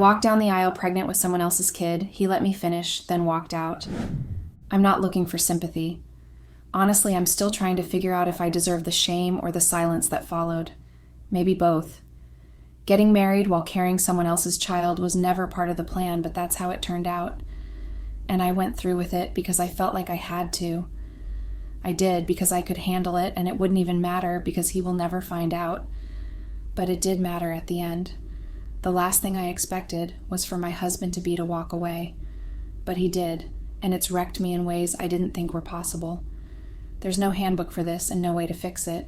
walked down the aisle pregnant with someone else's kid. He let me finish, then walked out. I'm not looking for sympathy. Honestly, I'm still trying to figure out if I deserve the shame or the silence that followed. Maybe both. Getting married while carrying someone else's child was never part of the plan, but that's how it turned out. And I went through with it because I felt like I had to. I did because I could handle it, and it wouldn't even matter because he will never find out. But it did matter at the end. The last thing I expected was for my husband to walk away. But he did, and it's wrecked me in ways I didn't think were possible. There's no handbook for this and no way to fix it.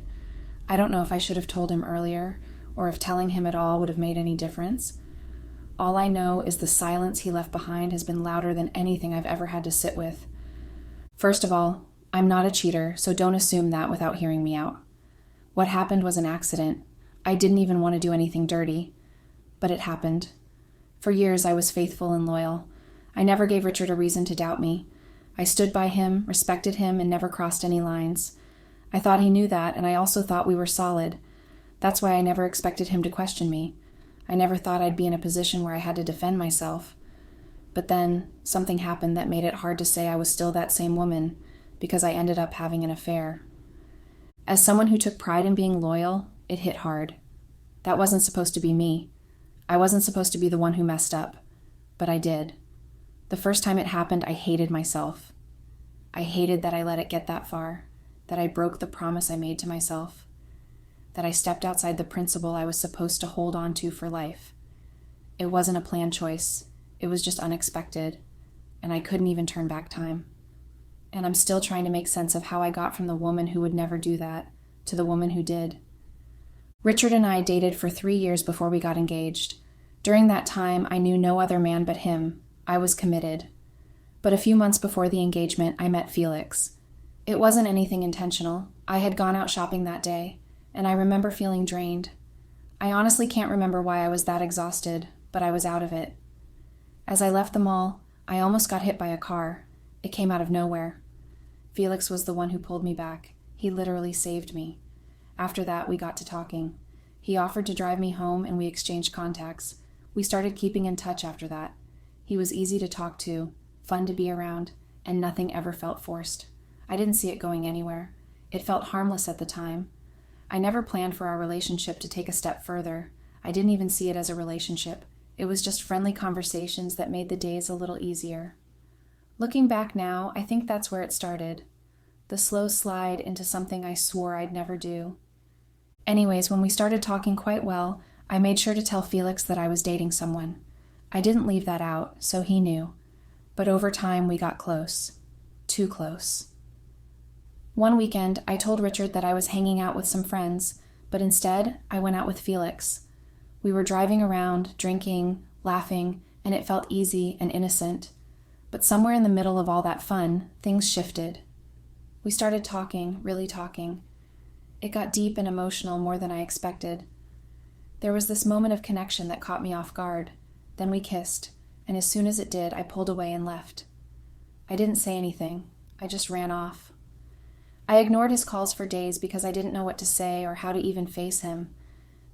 I don't know if I should have told him earlier, or if telling him at all would have made any difference. All I know is the silence he left behind has been louder than anything I've ever had to sit with. First of all, I'm not a cheater, so don't assume that without hearing me out. What happened was an accident. I didn't even want to do anything dirty. But it happened. For years I was faithful and loyal. I never gave Richard a reason to doubt me. I stood by him, respected him, and never crossed any lines. I thought he knew that, and I also thought we were solid. That's why I never expected him to question me. I never thought I'd be in a position where I had to defend myself. But then, something happened that made it hard to say I was still that same woman, because I ended up having an affair. As someone who took pride in being loyal, it hit hard. That wasn't supposed to be me. I wasn't supposed to be the one who messed up, but I did. The first time it happened, I hated myself. I hated that I let it get that far, that I broke the promise I made to myself, that I stepped outside the principle I was supposed to hold on to for life. It wasn't a planned choice. It was just unexpected, and I couldn't even turn back time. And I'm still trying to make sense of how I got from the woman who would never do that to the woman who did. Richard and I dated for 3 years before we got engaged. During that time, I knew no other man but him. I was committed. But a few months before the engagement, I met Felix. It wasn't anything intentional. I had gone out shopping that day, and I remember feeling drained. I honestly can't remember why I was that exhausted, but I was out of it. As I left the mall, I almost got hit by a car. It came out of nowhere. Felix was the one who pulled me back. He literally saved me. After that, we got to talking. He offered to drive me home, and we exchanged contacts. We started keeping in touch after that. He was easy to talk to, fun to be around, and nothing ever felt forced. I didn't see it going anywhere. It felt harmless at the time. I never planned for our relationship to take a step further. I didn't even see it as a relationship. It was just friendly conversations that made the days a little easier. Looking back now, I think that's where it started. The slow slide into something I swore I'd never do. Anyways, when we started talking quite well, I made sure to tell Felix that I was dating someone. I didn't leave that out, so he knew. But over time, we got close. Too close. One weekend, I told Richard that I was hanging out with some friends, but instead, I went out with Felix. We were driving around, drinking, laughing, and it felt easy and innocent. But somewhere in the middle of all that fun, things shifted. We started talking, really talking. It got deep and emotional more than I expected. There was this moment of connection that caught me off guard. Then we kissed, and as soon as it did, I pulled away and left. I didn't say anything. I just ran off. I ignored his calls for days because I didn't know what to say or how to even face him.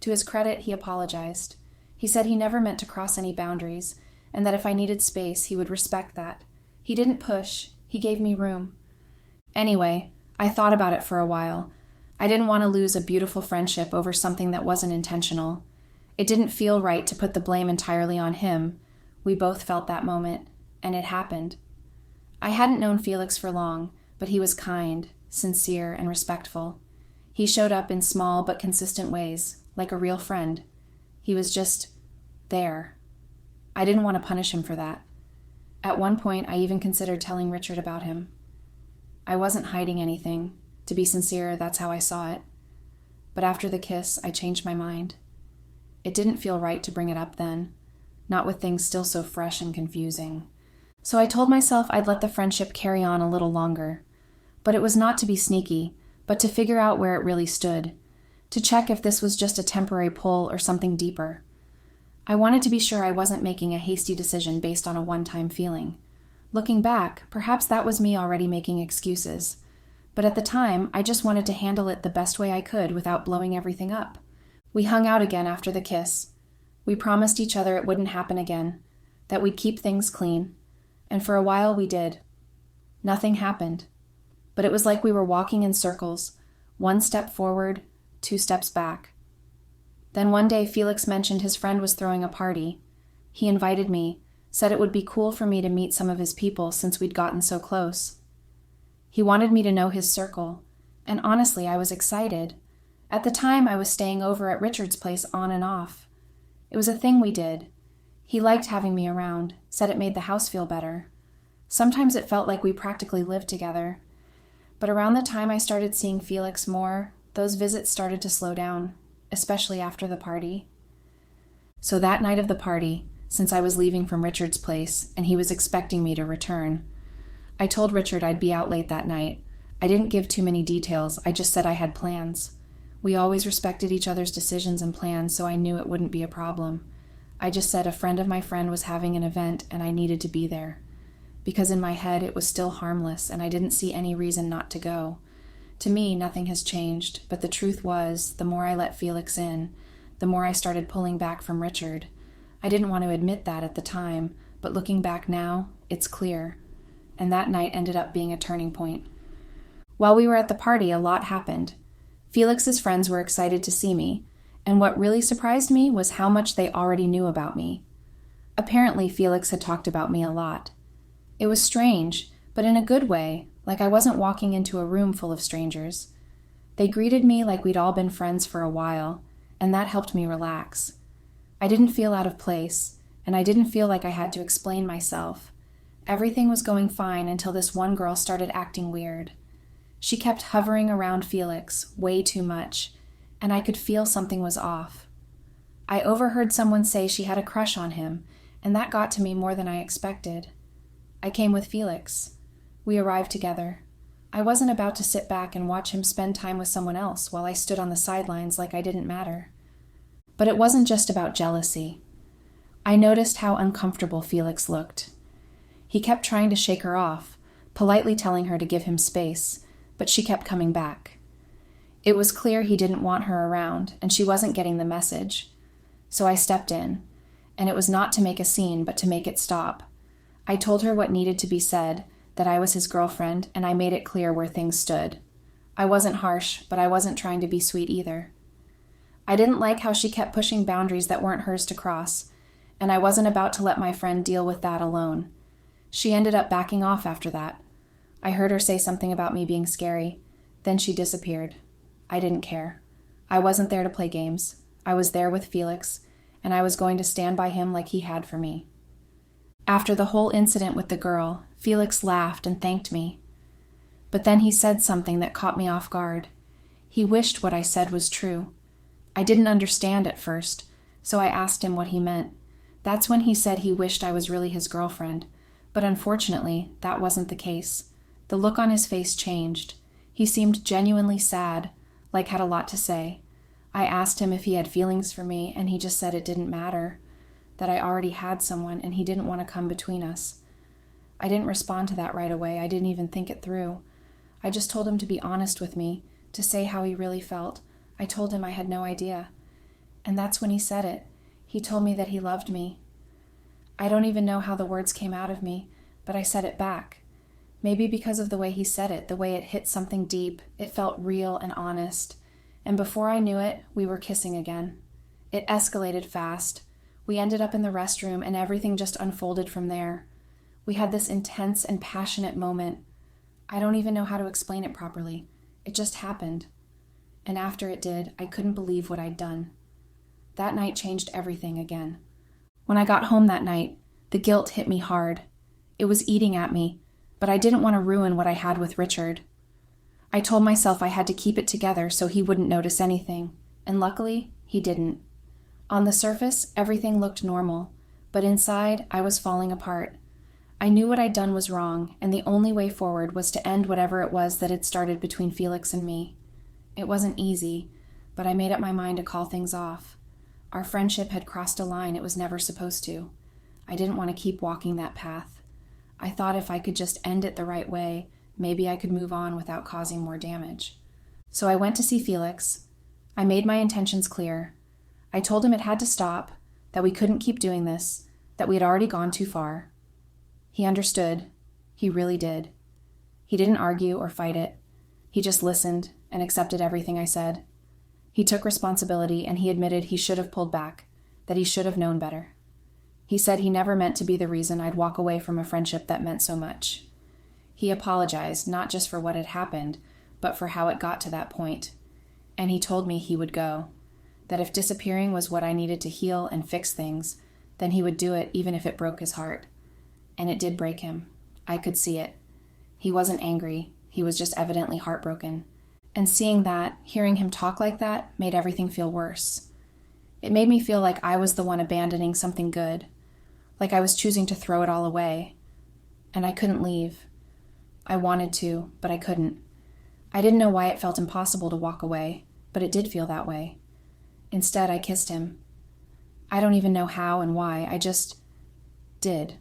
To his credit, he apologized. He said he never meant to cross any boundaries, and that if I needed space, he would respect that. He didn't push. He gave me room. Anyway, I thought about it for a while. I didn't want to lose a beautiful friendship over something that wasn't intentional. It didn't feel right to put the blame entirely on him. We both felt that moment, and it happened. I hadn't known Felix for long, but he was kind, sincere, and respectful. He showed up in small but consistent ways, like a real friend. He was just there. I didn't want to punish him for that. At one point, I even considered telling Richard about him. I wasn't hiding anything. To be sincere, that's how I saw it. But after the kiss, I changed my mind. It didn't feel right to bring it up then, not with things still so fresh and confusing. So I told myself I'd let the friendship carry on a little longer. But it was not to be sneaky, but to figure out where it really stood, to check if this was just a temporary pull or something deeper. I wanted to be sure I wasn't making a hasty decision based on a one-time feeling. Looking back, perhaps that was me already making excuses. But at the time, I just wanted to handle it the best way I could without blowing everything up. We hung out again after the kiss. We promised each other it wouldn't happen again, that we'd keep things clean, and for a while we did. Nothing happened, but it was like we were walking in circles, one step forward, 2 steps back. Then one day Felix mentioned his friend was throwing a party. He invited me, said it would be cool for me to meet some of his people since we'd gotten so close. He wanted me to know his circle, and honestly, I was excited. At the time, I was staying over at Richard's place on and off. It was a thing we did. He liked having me around, said it made the house feel better. Sometimes it felt like we practically lived together. But around the time I started seeing Felix more, those visits started to slow down, especially after the party. So that night of the party, since I was leaving from Richard's place and he was expecting me to return, I told Richard I'd be out late that night. I didn't give too many details, I just said I had plans. We always respected each other's decisions and plans, so I knew it wouldn't be a problem. I just said a friend of my friend was having an event and I needed to be there. Because in my head it was still harmless and I didn't see any reason not to go. To me, nothing has changed, but the truth was, the more I let Felix in, the more I started pulling back from Richard. I didn't want to admit that at the time, but looking back now, it's clear. And that night ended up being a turning point. While we were at the party, a lot happened. Felix's friends were excited to see me, and what really surprised me was how much they already knew about me. Apparently, Felix had talked about me a lot. It was strange, but in a good way, like I wasn't walking into a room full of strangers. They greeted me like we'd all been friends for a while, and that helped me relax. I didn't feel out of place, and I didn't feel like I had to explain myself. Everything was going fine until this one girl started acting weird. She kept hovering around Felix way too much, and I could feel something was off. I overheard someone say she had a crush on him, and that got to me more than I expected. I came with Felix. We arrived together. I wasn't about to sit back and watch him spend time with someone else while I stood on the sidelines like I didn't matter. But it wasn't just about jealousy. I noticed how uncomfortable Felix looked. He kept trying to shake her off, politely telling her to give him space, but she kept coming back. It was clear he didn't want her around, and she wasn't getting the message. So I stepped in, and it was not to make a scene, but to make it stop. I told her what needed to be said, that I was his girlfriend, and I made it clear where things stood. I wasn't harsh, but I wasn't trying to be sweet either. I didn't like how she kept pushing boundaries that weren't hers to cross, and I wasn't about to let my friend deal with that alone. She ended up backing off after that. I heard her say something about me being scary. Then she disappeared. I didn't care. I wasn't there to play games. I was there with Felix, and I was going to stand by him like he had for me. After the whole incident with the girl, Felix laughed and thanked me. But then he said something that caught me off guard. He wished what I said was true. I didn't understand at first, so I asked him what he meant. That's when he said he wished I was really his girlfriend, but unfortunately, that wasn't the case. The look on his face changed. He seemed genuinely sad, like had a lot to say. I asked him if he had feelings for me, and he just said it didn't matter, that I already had someone and he didn't want to come between us. I didn't respond to that right away. I didn't even think it through. I just told him to be honest with me, to say how he really felt. I told him I had no idea. And that's when he said it. He told me that he loved me. I don't even know how the words came out of me, but I said it back. Maybe because of the way he said it, the way it hit something deep, it felt real and honest. And before I knew it, we were kissing again. It escalated fast. We ended up in the restroom and everything just unfolded from there. We had this intense and passionate moment. I don't even know how to explain it properly. It just happened. And after it did, I couldn't believe what I'd done. That night changed everything again. When I got home that night, the guilt hit me hard. It was eating at me, but I didn't want to ruin what I had with Richard. I told myself I had to keep it together so he wouldn't notice anything, and luckily, he didn't. On the surface, everything looked normal, but inside, I was falling apart. I knew what I'd done was wrong, and the only way forward was to end whatever it was that had started between Felix and me. It wasn't easy, but I made up my mind to call things off. Our friendship had crossed a line it was never supposed to. I didn't want to keep walking that path. I thought if I could just end it the right way, maybe I could move on without causing more damage. So I went to see Felix. I made my intentions clear. I told him it had to stop, that we couldn't keep doing this, that we had already gone too far. He understood. He really did. He didn't argue or fight it. He just listened and accepted everything I said. He took responsibility and he admitted he should have pulled back, that he should have known better. He said he never meant to be the reason I'd walk away from a friendship that meant so much. He apologized, not just for what had happened, but for how it got to that point. And he told me he would go, that if disappearing was what I needed to heal and fix things, then he would do it even if it broke his heart. And it did break him. I could see it. He wasn't angry. He was just evidently heartbroken. And seeing that, hearing him talk like that, made everything feel worse. It made me feel like I was the one abandoning something good, like I was choosing to throw it all away. And I couldn't leave. I wanted to, but I couldn't. I didn't know why it felt impossible to walk away, but it did feel that way. Instead, I kissed him. I don't even know how and why, I just did.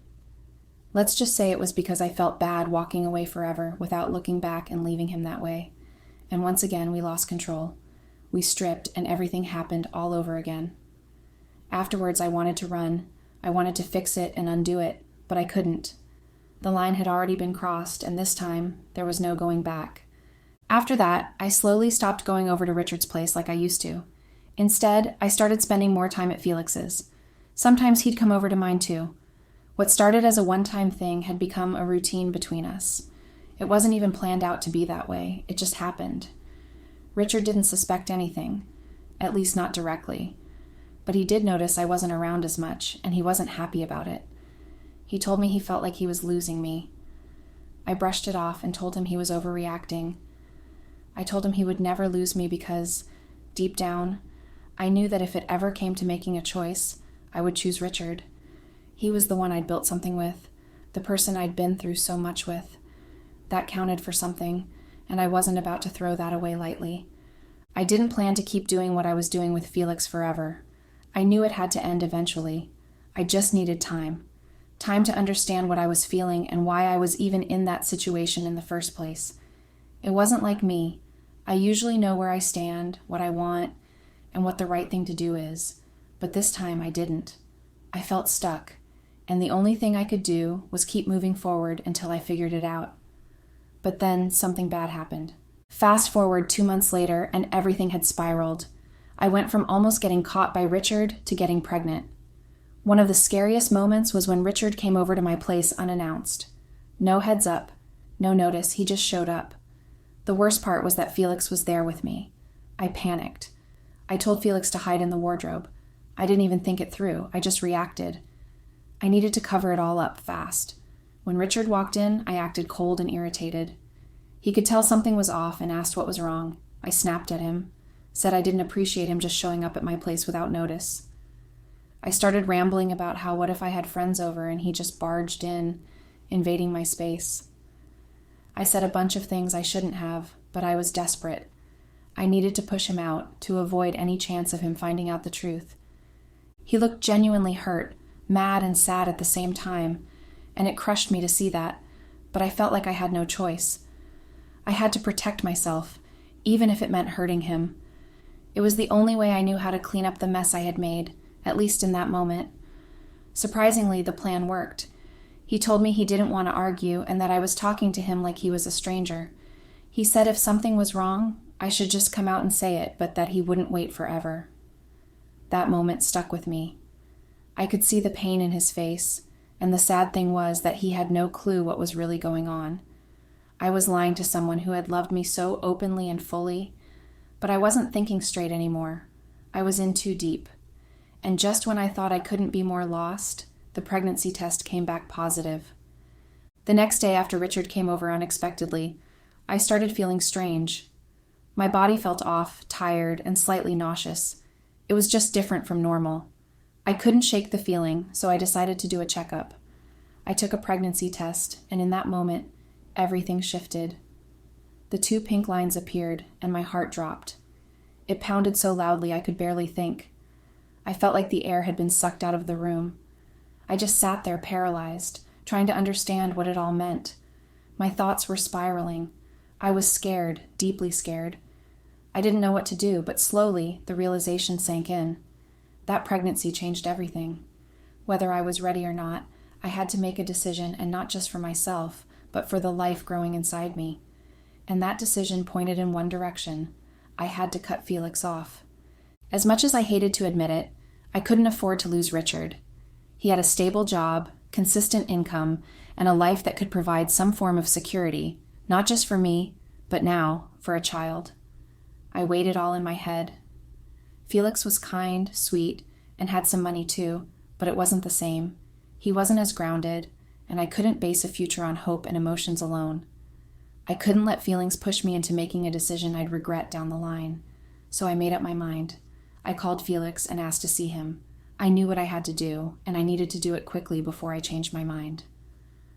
Let's just say it was because I felt bad walking away forever without looking back and leaving him that way. And once again, we lost control. We stripped, and everything happened all over again. Afterwards, I wanted to run. I wanted to fix it and undo it, but I couldn't. The line had already been crossed, and this time, there was no going back. After that, I slowly stopped going over to Richard's place like I used to. Instead, I started spending more time at Felix's. Sometimes he'd come over to mine too. What started as a one-time thing had become a routine between us. It wasn't even planned out to be that way. It just happened. Richard didn't suspect anything, at least not directly. But he did notice I wasn't around as much, and he wasn't happy about it. He told me he felt like he was losing me. I brushed it off and told him he was overreacting. I told him he would never lose me because, deep down, I knew that if it ever came to making a choice, I would choose Richard. He was the one I'd built something with, the person I'd been through so much with. That counted for something, and I wasn't about to throw that away lightly. I didn't plan to keep doing what I was doing with Felix forever. I knew it had to end eventually. I just needed time. Time to understand what I was feeling and why I was even in that situation in the first place. It wasn't like me. I usually know where I stand, what I want, and what the right thing to do is. But this time I didn't. I felt stuck, and the only thing I could do was keep moving forward until I figured it out. But then something bad happened. Fast forward 2 months later, and everything had spiraled. I went from almost getting caught by Richard to getting pregnant. One of the scariest moments was when Richard came over to my place unannounced. No heads up, no notice, he just showed up. The worst part was that Felix was there with me. I panicked. I told Felix to hide in the wardrobe. I didn't even think it through, I just reacted. I needed to cover it all up fast. When Richard walked in, I acted cold and irritated. He could tell something was off and asked what was wrong. I snapped at him, said I didn't appreciate him just showing up at my place without notice. I started rambling about how what if I had friends over and he just barged in, invading my space. I said a bunch of things I shouldn't have, but I was desperate. I needed to push him out, to avoid any chance of him finding out the truth. He looked genuinely hurt, mad and sad at the same time, and it crushed me to see that, but I felt like I had no choice. I had to protect myself, even if it meant hurting him. It was the only way I knew how to clean up the mess I had made, at least in that moment. Surprisingly, the plan worked. He told me he didn't want to argue and that I was talking to him like he was a stranger. He said if something was wrong, I should just come out and say it, but that he wouldn't wait forever. That moment stuck with me. I could see the pain in his face, and the sad thing was that he had no clue what was really going on. I was lying to someone who had loved me so openly and fully, but I wasn't thinking straight anymore. I was in too deep. And just when I thought I couldn't be more lost, the pregnancy test came back positive. The next day after Richard came over unexpectedly, I started feeling strange. My body felt off, tired, and slightly nauseous. It was just different from normal. I couldn't shake the feeling, so I decided to do a checkup. I took a pregnancy test, and in that moment, everything shifted. The 2 pink lines appeared, and my heart dropped. It pounded so loudly I could barely think. I felt like the air had been sucked out of the room. I just sat there paralyzed, trying to understand what it all meant. My thoughts were spiraling. I was scared, deeply scared. I didn't know what to do, but slowly the realization sank in. That pregnancy changed everything. Whether I was ready or not, I had to make a decision, and not just for myself, but for the life growing inside me. And that decision pointed in one direction. I had to cut Felix off. As much as I hated to admit it, I couldn't afford to lose Richard. He had a stable job, consistent income, and a life that could provide some form of security, not just for me, but now for a child. I weighed it all in my head. Felix was kind, sweet, and had some money too, but it wasn't the same. He wasn't as grounded, and I couldn't base a future on hope and emotions alone. I couldn't let feelings push me into making a decision I'd regret down the line. So I made up my mind. I called Felix and asked to see him. I knew what I had to do, and I needed to do it quickly before I changed my mind.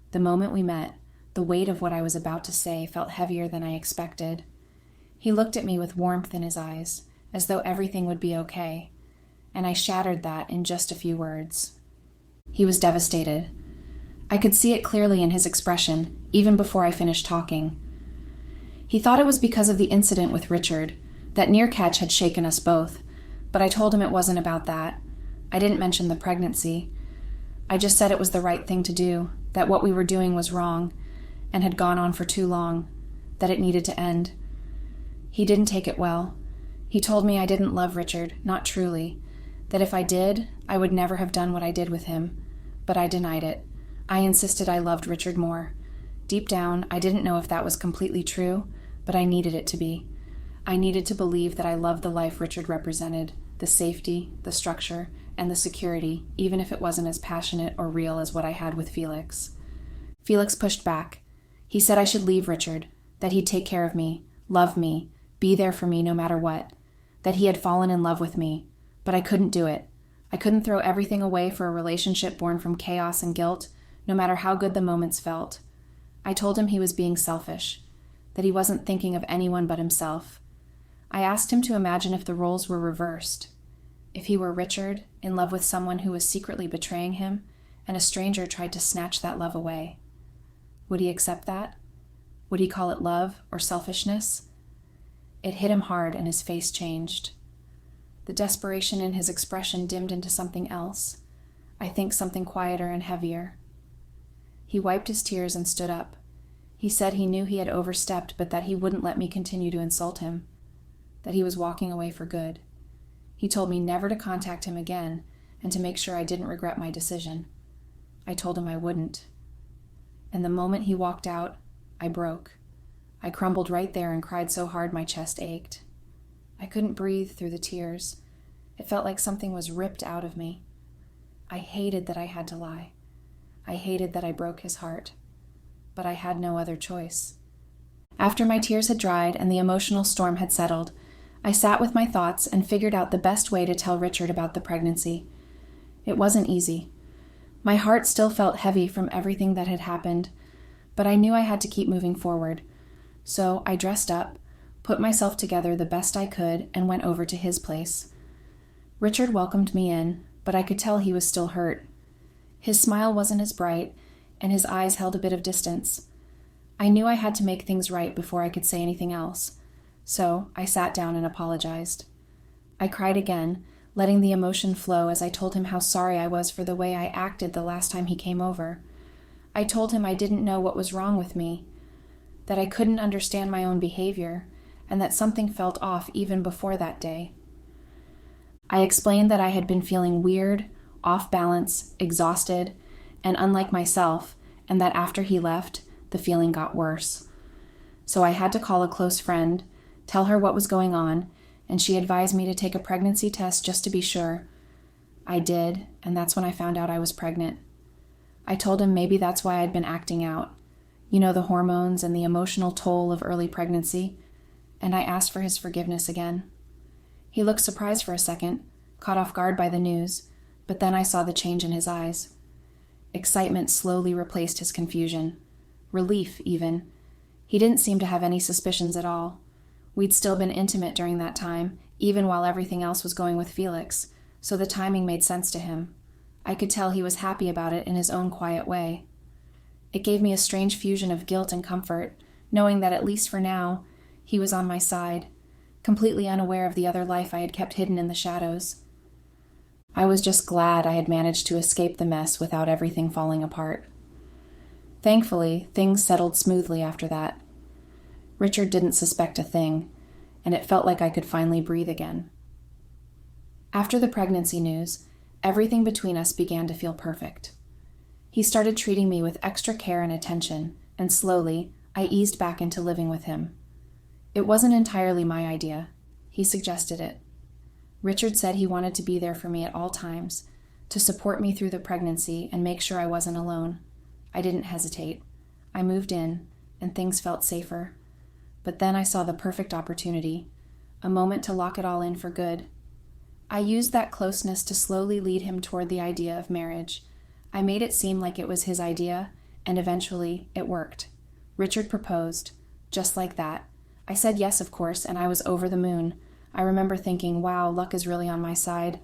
The moment we met, the weight of what I was about to say felt heavier than I expected. He looked at me with warmth in his eyes, as though everything would be okay, and I shattered that in just a few words. He was devastated. I could see it clearly in his expression, even before I finished talking. He thought it was because of the incident with Richard, that near catch had shaken us both, but I told him it wasn't about that. I didn't mention the pregnancy. I just said it was the right thing to do, that what we were doing was wrong, and had gone on for too long, that it needed to end. He didn't take it well. He told me I didn't love Richard, not truly, that if I did, I would never have done what I did with him, but I denied it. I insisted I loved Richard more. Deep down, I didn't know if that was completely true, but I needed it to be. I needed to believe that I loved the life Richard represented, the safety, the structure, and the security, even if it wasn't as passionate or real as what I had with Felix. Felix pushed back. He said I should leave Richard, that he'd take care of me, love me, be there for me no matter what, that he had fallen in love with me, but I couldn't do it. I couldn't throw everything away for a relationship born from chaos and guilt, no matter how good the moments felt. I told him he was being selfish, that he wasn't thinking of anyone but himself. I asked him to imagine if the roles were reversed. If he were Richard, in love with someone who was secretly betraying him, and a stranger tried to snatch that love away. Would he accept that? Would he call it love or selfishness? It hit him hard and his face changed. The desperation in his expression dimmed into something else. I think something quieter and heavier. He wiped his tears and stood up. He said he knew he had overstepped, but that he wouldn't let me continue to insult him, that he was walking away for good. He told me never to contact him again and to make sure I didn't regret my decision. I told him I wouldn't. And the moment he walked out, I broke. I crumbled right there and cried so hard my chest ached. I couldn't breathe through the tears. It felt like something was ripped out of me. I hated that I had to lie. I hated that I broke his heart. But I had no other choice. After my tears had dried and the emotional storm had settled, I sat with my thoughts and figured out the best way to tell Richard about the pregnancy. It wasn't easy. My heart still felt heavy from everything that had happened, but I knew I had to keep moving forward. So I dressed up, put myself together the best I could, and went over to his place. Richard welcomed me in, but I could tell he was still hurt. His smile wasn't as bright, and his eyes held a bit of distance. I knew I had to make things right before I could say anything else, so I sat down and apologized. I cried again, letting the emotion flow as I told him how sorry I was for the way I acted the last time he came over. I told him I didn't know what was wrong with me, that I couldn't understand my own behavior, and that something felt off even before that day. I explained that I had been feeling weird, off balance, exhausted, and unlike myself, and that after he left, the feeling got worse. So I had to call a close friend, tell her what was going on, and she advised me to take a pregnancy test just to be sure. I did, and that's when I found out I was pregnant. I told him maybe that's why I'd been acting out. You know, the hormones and the emotional toll of early pregnancy, and I asked for his forgiveness again. He looked surprised for a second, caught off guard by the news, but then I saw the change in his eyes. Excitement slowly replaced his confusion. Relief, even. He didn't seem to have any suspicions at all. We'd still been intimate during that time, even while everything else was going with Felix, so the timing made sense to him. I could tell he was happy about it in his own quiet way. It gave me a strange fusion of guilt and comfort, knowing that at least for now, he was on my side, completely unaware of the other life I had kept hidden in the shadows. I was just glad I had managed to escape the mess without everything falling apart. Thankfully, things settled smoothly after that. Richard didn't suspect a thing, and it felt like I could finally breathe again. After the pregnancy news, everything between us began to feel perfect. He started treating me with extra care and attention, and slowly, I eased back into living with him. It wasn't entirely my idea. He suggested it. Richard said he wanted to be there for me at all times, to support me through the pregnancy and make sure I wasn't alone. I didn't hesitate. I moved in, and things felt safer. But then I saw the perfect opportunity, a moment to lock it all in for good. I used that closeness to slowly lead him toward the idea of marriage. I made it seem like it was his idea, and eventually it worked. Richard proposed, just like that. I said yes, of course, and I was over the moon. I remember thinking, wow, luck is really on my side.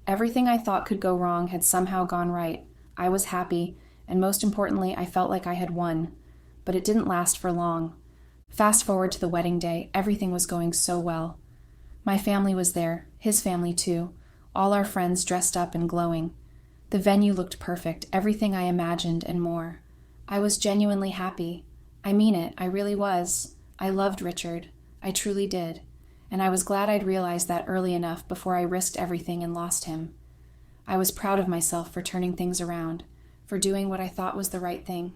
Everything I thought could go wrong had somehow gone right. I was happy, and most importantly, I felt like I had won. But it didn't last for long. Fast forward to the wedding day, everything was going so well. My family was there, his family too, all our friends dressed up and glowing. The venue looked perfect, everything I imagined and more. I was genuinely happy. I mean it, I really was. I loved Richard. I truly did. And I was glad I'd realized that early enough before I risked everything and lost him. I was proud of myself for turning things around, for doing what I thought was the right thing.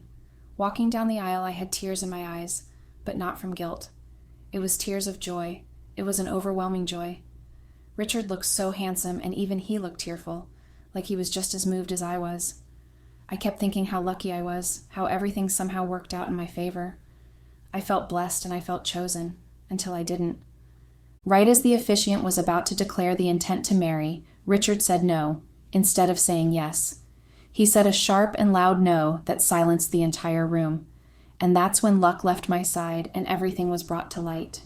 Walking down the aisle, I had tears in my eyes, but not from guilt. It was tears of joy. It was an overwhelming joy. Richard looked so handsome, and even he looked tearful, like he was just as moved as I was. I kept thinking how lucky I was, how everything somehow worked out in my favor. I felt blessed and I felt chosen, until I didn't. Right as the officiant was about to declare the intent to marry, Richard said no, instead of saying yes. He said a sharp and loud no that silenced the entire room, and that's when luck left my side and everything was brought to light.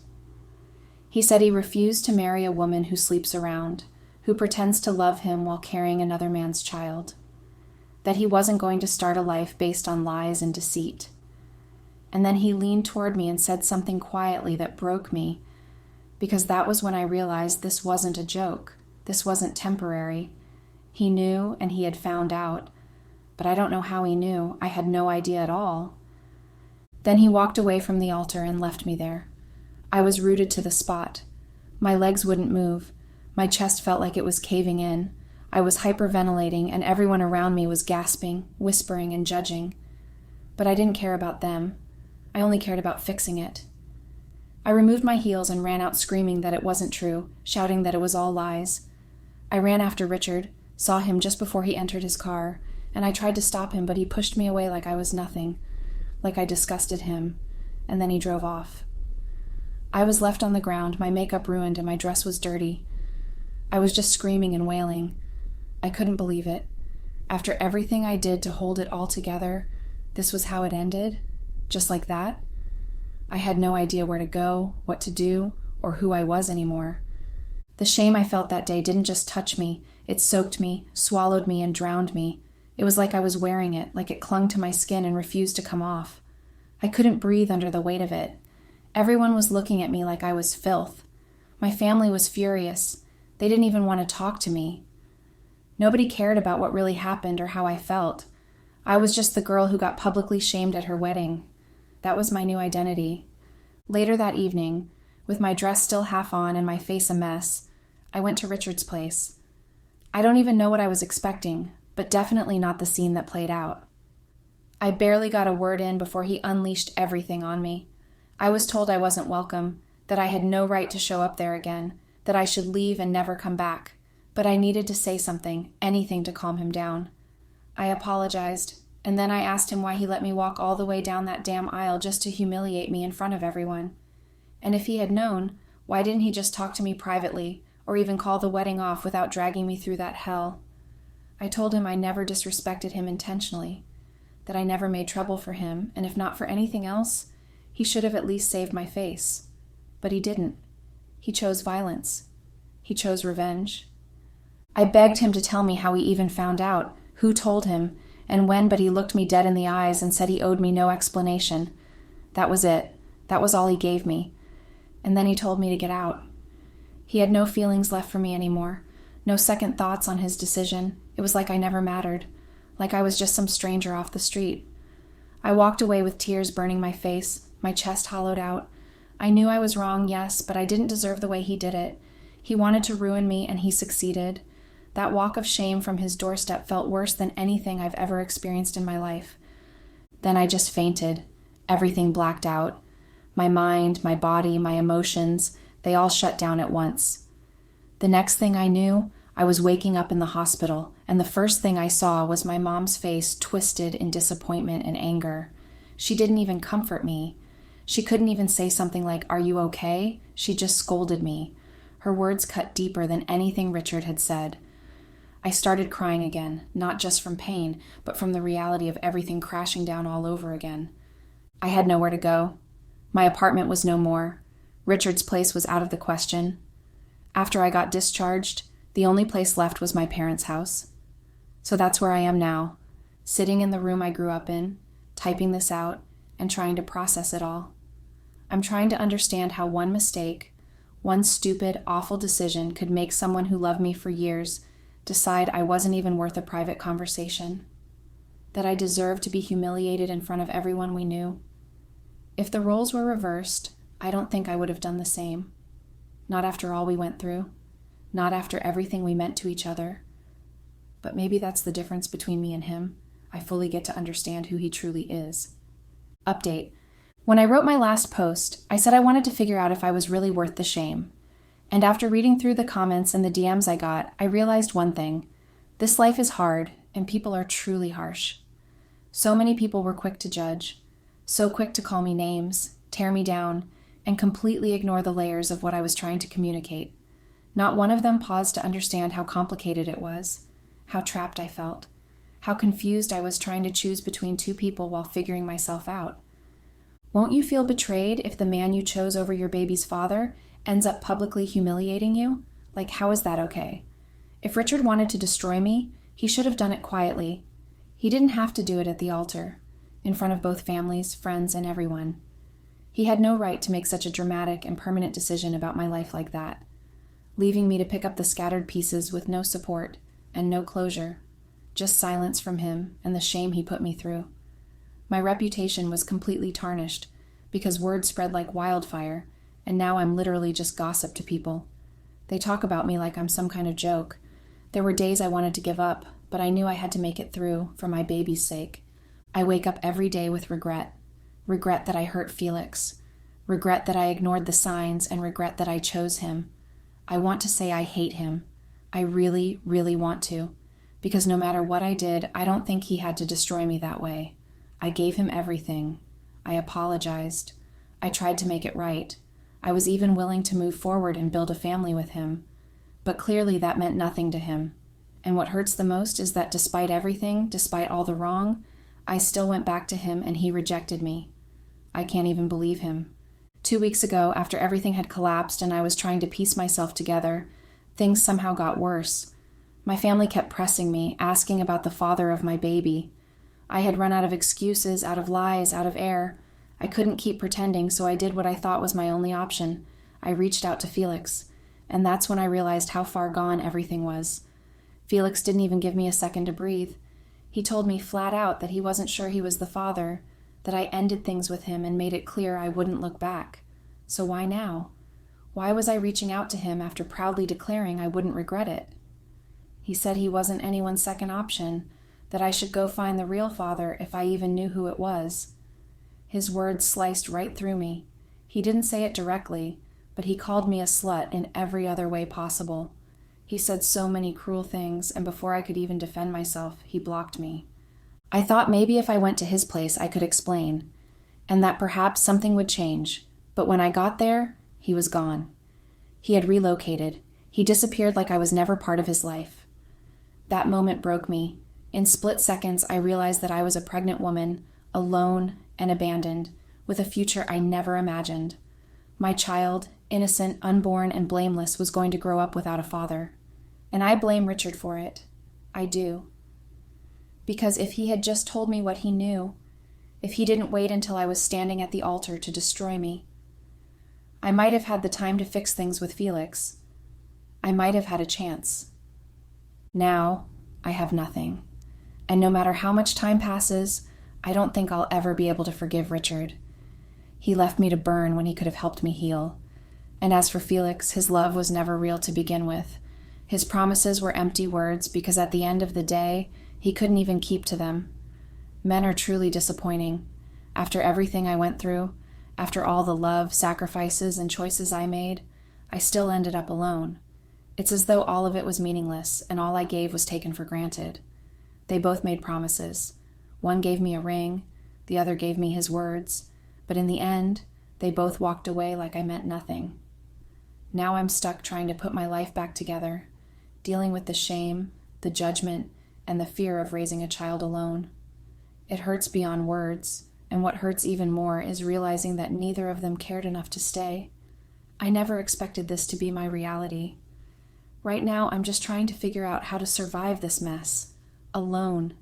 He said he refused to marry a woman who sleeps around, who pretends to love him while carrying another man's child, that he wasn't going to start a life based on lies and deceit. And then he leaned toward me and said something quietly that broke me, because that was when I realized this wasn't a joke. This wasn't temporary. He knew, and he had found out, but I don't know how he knew. I had no idea at all. Then he walked away from the altar and left me there. I was rooted to the spot. My legs wouldn't move. My chest felt like it was caving in. I was hyperventilating, and everyone around me was gasping, whispering, and judging. But I didn't care about them. I only cared about fixing it. I removed my heels and ran out screaming that it wasn't true, shouting that it was all lies. I ran after Richard, saw him just before he entered his car, and I tried to stop him, but he pushed me away like I was nothing, like I disgusted him, and then he drove off. I was left on the ground, my makeup ruined, and my dress was dirty. I was just screaming and wailing. I couldn't believe it. After everything I did to hold it all together, this was how it ended? Just like that? I had no idea where to go, what to do, or who I was anymore. The shame I felt that day didn't just touch me, it soaked me, swallowed me, and drowned me. It was like I was wearing it, like it clung to my skin and refused to come off. I couldn't breathe under the weight of it. Everyone was looking at me like I was filth. My family was furious. They didn't even want to talk to me. Nobody cared about what really happened or how I felt. I was just the girl who got publicly shamed at her wedding. That was my new identity. Later that evening, with my dress still half on and my face a mess, I went to Richard's place. I don't even know what I was expecting, but definitely not the scene that played out. I barely got a word in before he unleashed everything on me. I was told I wasn't welcome, that I had no right to show up there again, that I should leave and never come back, but I needed to say something, anything to calm him down. I apologized, and then I asked him why he let me walk all the way down that damn aisle just to humiliate me in front of everyone. And if he had known, why didn't he just talk to me privately, or even call the wedding off without dragging me through that hell? I told him I never disrespected him intentionally, that I never made trouble for him, and if not for anything else, he should have at least saved my face. But he didn't. He chose violence. He chose revenge. I begged him to tell me how he even found out, who told him, and when, but he looked me dead in the eyes and said he owed me no explanation. That was it. That was all he gave me. And then he told me to get out. He had no feelings left for me anymore. No second thoughts on his decision. It was like I never mattered, like I was just some stranger off the street. I walked away with tears burning my face, my chest hollowed out. I knew I was wrong, yes, but I didn't deserve the way he did it. He wanted to ruin me, and he succeeded. That walk of shame from his doorstep felt worse than anything I've ever experienced in my life. Then I just fainted. Everything blacked out. My mind, my body, my emotions, they all shut down at once. The next thing I knew, I was waking up in the hospital, and the first thing I saw was my mom's face twisted in disappointment and anger. She didn't even comfort me. She couldn't even say something like, "Are you okay?" She just scolded me. Her words cut deeper than anything Richard had said. I started crying again, not just from pain, but from the reality of everything crashing down all over again. I had nowhere to go. My apartment was no more. Richard's place was out of the question. After I got discharged, the only place left was my parents' house. So that's where I am now, sitting in the room I grew up in, typing this out, and trying to process it all. I'm trying to understand how one mistake, one stupid, awful decision could make someone who loved me for years decide I wasn't even worth a private conversation, that I deserved to be humiliated in front of everyone we knew. If the roles were reversed, I don't think I would have done the same. Not after all we went through, not after everything we meant to each other. But maybe that's the difference between me and him. I fully get to understand who he truly is. Update. When I wrote my last post, I said I wanted to figure out if I was really worth the shame. And after reading through the comments and the DMs I got, I realized one thing. This life is hard, and people are truly harsh. So many people were quick to judge, so quick to call me names, tear me down, and completely ignore the layers of what I was trying to communicate. Not one of them paused to understand how complicated it was, how trapped I felt, how confused I was trying to choose between two people while figuring myself out. Won't you feel betrayed if the man you chose over your baby's father ends up publicly humiliating you? Like, how is that okay? If Richard wanted to destroy me, he should have done it quietly. He didn't have to do it at the altar, in front of both families, friends, and everyone. He had no right to make such a dramatic and permanent decision about my life like that, leaving me to pick up the scattered pieces with no support and no closure, just silence from him and the shame he put me through. My reputation was completely tarnished because word spread like wildfire, and now I'm literally just gossip to people. They talk about me like I'm some kind of joke. There were days I wanted to give up, but I knew I had to make it through for my baby's sake. I wake up every day with regret. Regret that I hurt Felix. Regret that I ignored the signs, and regret that I chose him. I want to say I hate him. I really, really want to. Because no matter what I did, I don't think he had to destroy me that way. I gave him everything. I apologized. I tried to make it right. I was even willing to move forward and build a family with him. But clearly that meant nothing to him. And what hurts the most is that despite everything, despite all the wrong, I still went back to him and he rejected me. I can't even believe him. 2 weeks ago, after everything had collapsed and I was trying to piece myself together, things somehow got worse. My family kept pressing me, asking about the father of my baby. I had run out of excuses, out of lies, out of air. I couldn't keep pretending, so I did what I thought was my only option. I reached out to Felix, and that's when I realized how far gone everything was. Felix didn't even give me a second to breathe. He told me flat out that he wasn't sure he was the father, that I ended things with him and made it clear I wouldn't look back. So why now? Why was I reaching out to him after proudly declaring I wouldn't regret it? He said he wasn't anyone's second option, that I should go find the real father if I even knew who it was. His words sliced right through me. He didn't say it directly, but he called me a slut in every other way possible. He said so many cruel things, and before I could even defend myself, he blocked me. I thought maybe if I went to his place, I could explain, and that perhaps something would change. But when I got there, he was gone. He had relocated. He disappeared like I was never part of his life. That moment broke me. In split seconds, I realized that I was a pregnant woman, alone and abandoned, with a future I never imagined. My child, innocent, unborn, and blameless, was going to grow up without a father. And I blame Richard for it. I do. Because if he had just told me what he knew, if he didn't wait until I was standing at the altar to destroy me, I might have had the time to fix things with Felix. I might have had a chance. Now, I have nothing. And no matter how much time passes, I don't think I'll ever be able to forgive Richard. He left me to burn when he could have helped me heal. And as for Felix, his love was never real to begin with. His promises were empty words because at the end of the day, he couldn't even keep to them. Men are truly disappointing. After everything I went through, after all the love, sacrifices, and choices I made, I still ended up alone. It's as though all of it was meaningless and all I gave was taken for granted. They both made promises. One gave me a ring, the other gave me his words, but in the end, they both walked away like I meant nothing. Now I'm stuck trying to put my life back together, dealing with the shame, the judgment, and the fear of raising a child alone. It hurts beyond words, and what hurts even more is realizing that neither of them cared enough to stay. I never expected this to be my reality. Right now, I'm just trying to figure out how to survive this mess, alone,